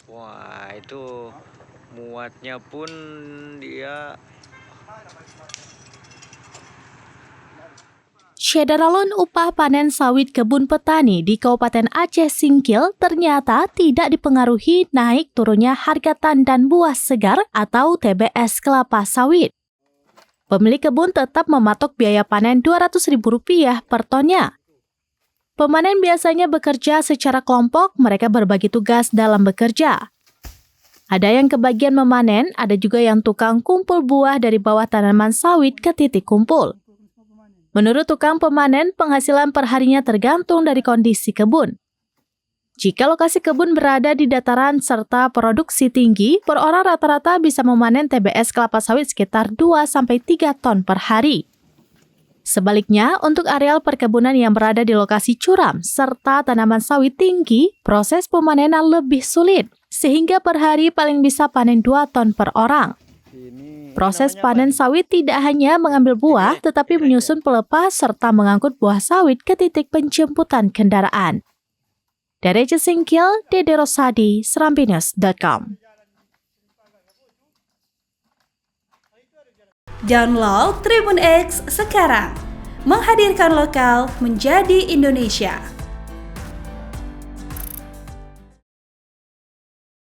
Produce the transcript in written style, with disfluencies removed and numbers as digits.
Wah, itu muatnya pun dia. Syederalun upah panen sawit kebun petani di Kabupaten Aceh Singkil ternyata tidak dipengaruhi naik turunnya harga tandan buah segar atau TBS kelapa sawit. Pemilik kebun tetap mematok biaya panen Rp200.000 per tonnya. Pemanen biasanya bekerja secara kelompok, mereka berbagi tugas dalam bekerja. Ada yang kebagian memanen, ada juga yang tukang kumpul buah dari bawah tanaman sawit ke titik kumpul. Menurut tukang pemanen, penghasilan perharinya tergantung dari kondisi kebun. Jika lokasi kebun berada di dataran serta produksi tinggi, per orang rata-rata bisa memanen TBS kelapa sawit sekitar 2-3 ton per hari. Sebaliknya, untuk areal perkebunan yang berada di lokasi curam serta tanaman sawit tinggi, proses pemanenan lebih sulit, sehingga per hari paling bisa panen 2 ton per orang. Proses panen sawit tidak hanya mengambil buah, tetapi menyusun pelepas serta mengangkut buah sawit ke titik penjemputan kendaraan. Dari Aceh Singkil, Dede Rosadi, serambinews.com. Download Tribun X sekarang, menghadirkan lokal menjadi Indonesia.